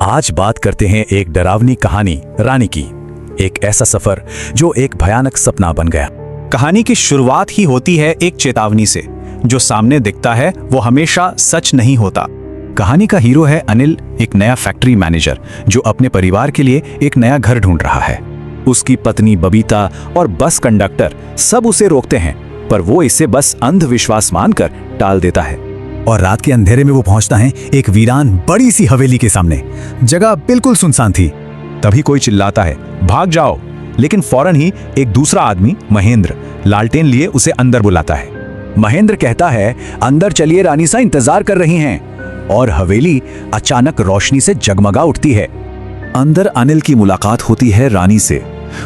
आज बात करते हैं एक डरावनी कहानी रानी की। एक ऐसा सफर जो एक भयानक सपना बन गया। कहानी की शुरुआत ही होती है एक चेतावनी से। जो सामने दिखता है वो हमेशा सच नहीं होता। कहानी का हीरो है अनिल, एक नया फैक्ट्री मैनेजर जो अपने परिवार के लिए एक नया घर ढूंढ रहा है। उसकी पत्नी बबीता और बस कंडक्टर सब उसे रोकते हैं, पर वो इसे बस अंधविश्वास मानकर टाल देता है। और रात के अंधेरे में वो पहुंचता है एक वीरान बड़ी सी हवेली के सामने। जगह बिल्कुल सुनसान थी। तभी कोई चिल्लाता है, भाग जाओ। लेकिन फौरन ही एक दूसरा आदमी महेंद्र लालटेन लिए उसे अंदर बुलाता है। महेंद्र कहता है, अंदर चलिए, रानी सा इंतजार कर रही हैं। और हवेली अचानक रोशनी से जगमगा उठती है। अंदर अनिल की मुलाकात होती है रानी से।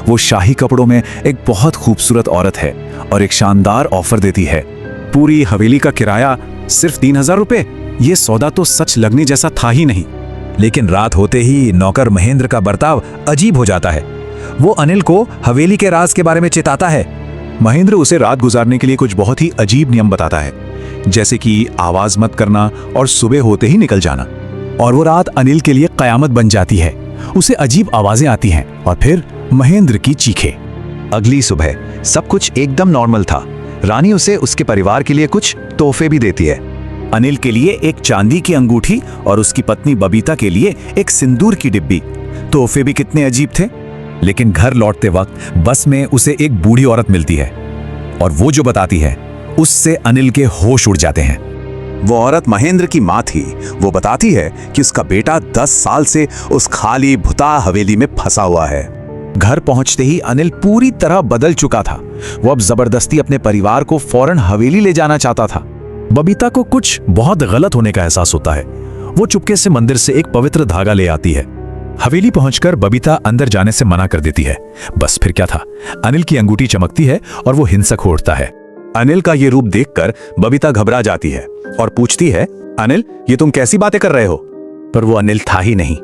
वो शाही कपड़ों में एक बहुत खूबसूरत औरत है और एक शानदार ऑफर देती है। पूरी हवेली का किराया सिर्फ 3000 रुपए। ये सौदा तो सच लगने जैसा था ही नहीं। लेकिन रात होते ही नौकर महेंद्र का बर्ताव अजीब हो जाता है। वो अनिल को हवेली के राज के बारे में चेताता है। महेंद्र उसे रात गुजारने के लिए कुछ बहुत ही अजीब नियम बताता है, जैसे कि आवाज मत करना और सुबह होते ही निकल जाना। और वो रात अनिल के लिए कयामत बन जाती है। उसे अजीब आवाजें आती हैं और फिर महेंद्र की चीखें। अगली सुबह सब कुछ एकदम नॉर्मल था। रानी उसे उसके परिवार के लिए कुछ तोहफे भी देती है। अनिल के लिए एक चांदी की अंगूठी और उसकी पत्नी बबीता के लिए एक सिंदूर की डिब्बी। तोहफे भी कितने अजीब थे। लेकिन घर लौटते वक्त बस में उसे एक बूढ़ी औरत मिलती है और वो जो बताती है उससे अनिल के होश उड़ जाते हैं। वो औरत महेंद्र की माँ थी। वो बताती है कि उसका बेटा 10 साल से उस खाली भुता हवेली में फंसा हुआ है। घर पहुंचते ही अनिल पूरी तरह बदल चुका था। वो अब जबरदस्ती अपने परिवार को फौरन हवेली ले जाना चाहता था। बबीता को कुछ बहुत गलत होने का एहसास होता है। वो चुपके से मंदिर से एक पवित्र धागा ले आती है। हवेली पहुंचकर बबीता अंदर जाने से मना कर देती है। बस फिर क्या था, अनिल की अंगूठी चमकती है और वो हिंसक हो उठता है। अनिल का ये रूप देखकर बबीता घबरा जाती है और पूछती है, अनिल ये तुम कैसी बातें कर रहे हो? पर वो अनिल था ही नहीं।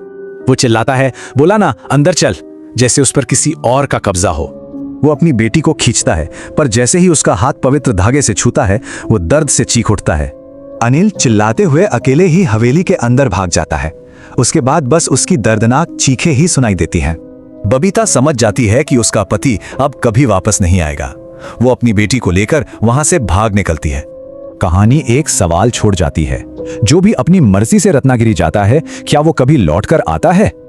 वो चिल्लाता है, बोला ना अंदर चल, जैसे उस पर किसी और का कब्जा हो। वो अपनी बेटी को खींचता है, पर जैसे ही उसका हाथ पवित्र धागे से छूता है वो दर्द से चीख उठता है। अनिल चिल्लाते हुए अकेले ही हवेली के अंदर भाग जाता है। उसके बाद बस उसकी दर्दनाक चीखें ही सुनाई देती हैं। बबीता समझ जाती है कि उसका पति अब कभी वापस नहीं आएगा। वो अपनी बेटी को लेकर वहां से भाग निकलती है। कहानी एक सवाल छोड़ जाती है, जो भी अपनी मर्जी से रत्नागिरी जाता है, क्या वो कभी लौटकर आता है?